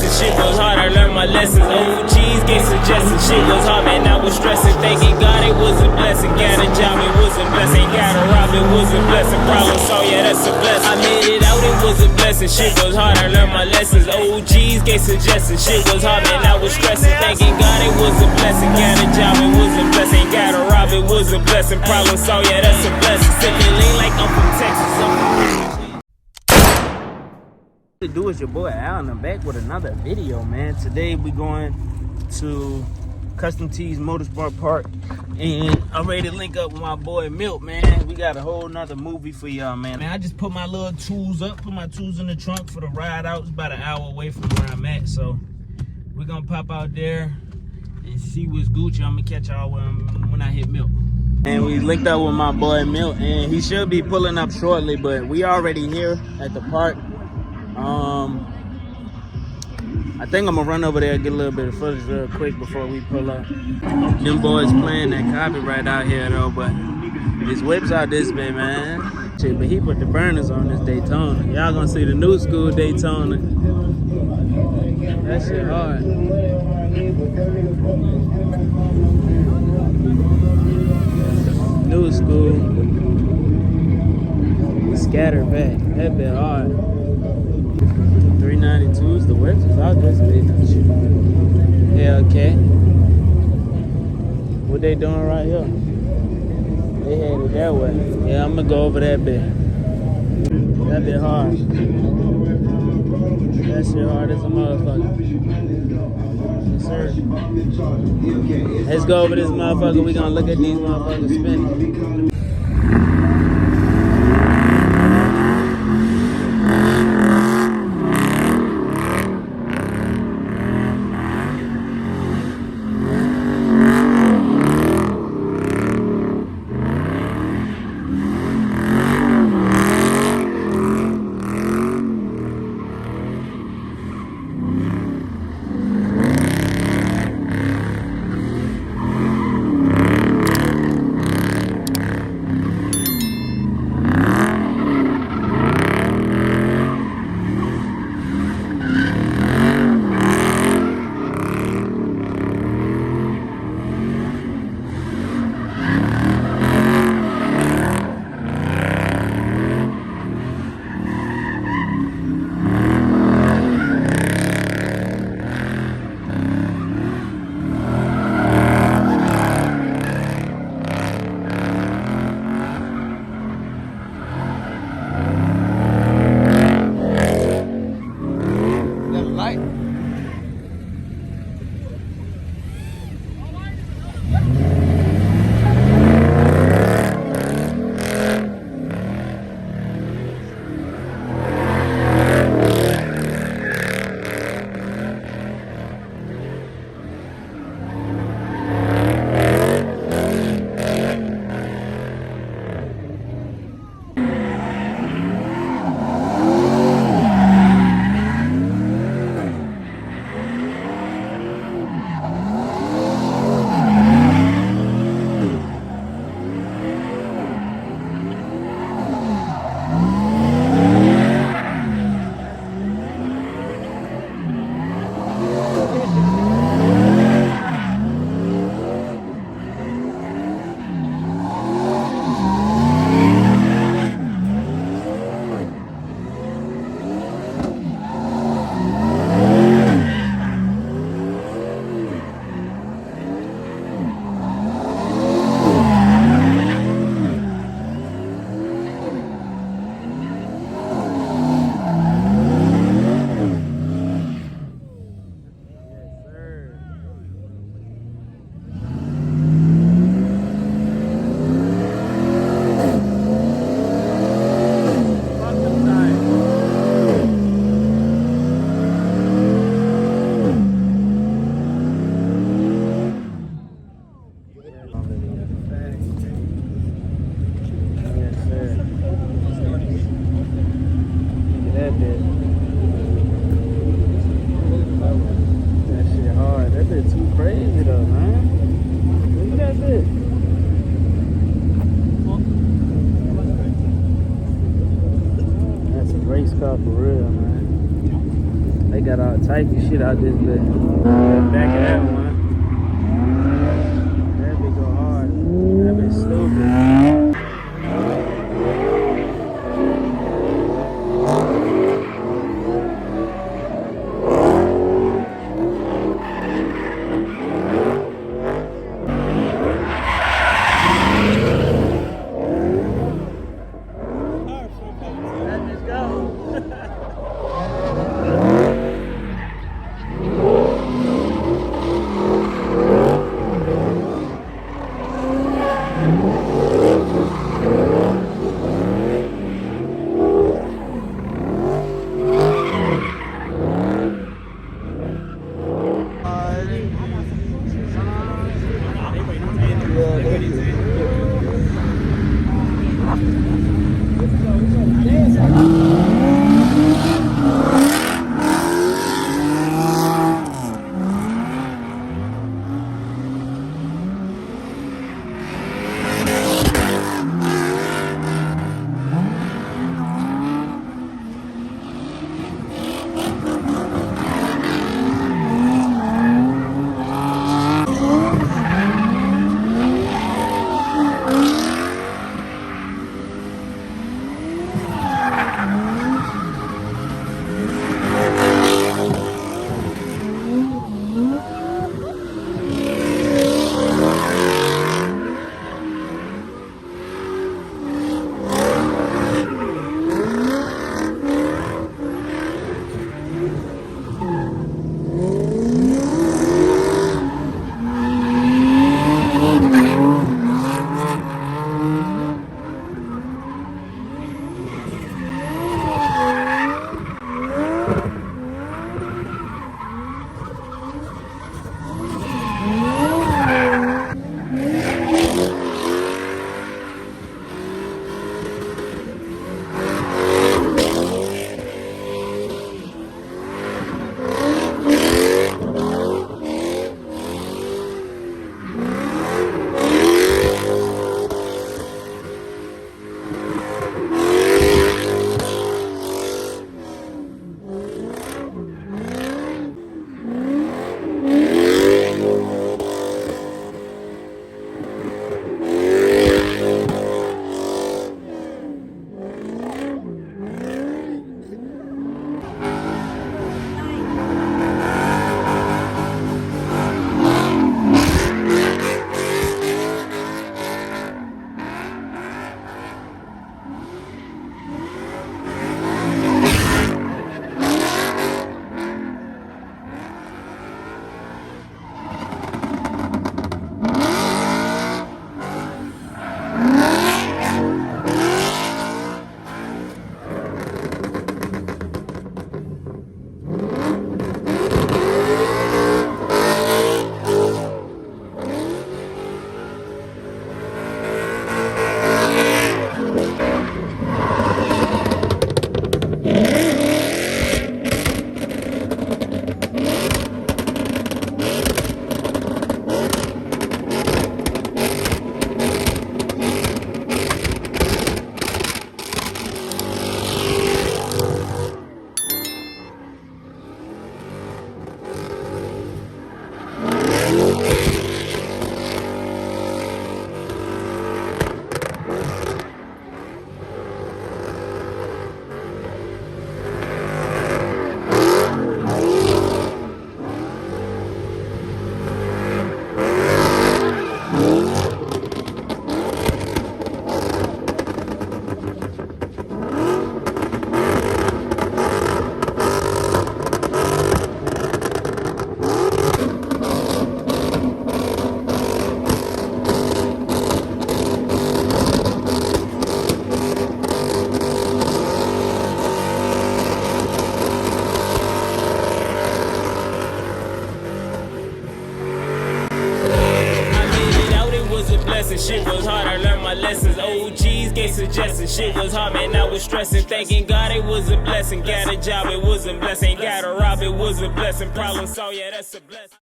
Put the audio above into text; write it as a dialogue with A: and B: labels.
A: blessing. Shit was hard, I learned my lessons. OGs gave suggestions. Shit was hard, man, I was stressing. Thanking God it was a blessing. Got a job, it was a blessing. Got a rob, it was a blessing. Problem solved, yeah, that's a blessing. I made it out, it was a blessing. Shit was hard, I learned my lessons. OGs gave suggestions. Shit was hard, man, I was stressing. Thanking God it was a blessing. Got a job, it was a blessing. Got a rob, it was a blessing. Problem solved, yeah, that's a blessing. Sipping lean like I'm from Texas.
B: To do is your boy Al, I'm back with another video, man. Today we going to CustomT's Motorsport Park, and I'm ready to link up with my boy Milk, man. We got a whole nother movie for y'all, man. I just put my little tools up, put my tools in the trunk for the ride out. It's about an hour away from where I'm at, so we're gonna pop out there and see what's Gucci. I'm gonna catch y'all when I hit Milk. And we linked up with my boy Milk, and he should be pulling up shortly, but we already here at the park. I think I'm gonna run over there and get a little bit of footage real quick before we pull up. Them boys playing that copyright out here though, but this whips out this way, man. Shit, but he put the burners on this Daytona. Y'all gonna see the new school Daytona. That shit hard. New school. Scatpacks. That bit hard. 392s, the whips is out this bitch. Hellcat. What they doing right here? They headed that way. Yeah, I'm gonna go over that bit. That bit hard. That shit hard as a motherfucker. Yes, sir. Let's go over this motherfucker. We gonna look at these motherfuckers spinning. They got all types of shit out this bit. Back of that one. That bit go hard. That bit stupid.
A: Shit was hard, I learned my lessons. OGs gave suggestions. Shit was hard, man, I was stressing. Thanking God it was a blessing. Got a job, it was a blessing. Got a rob, it was a blessing. Problem solved, yeah, that's a blessing.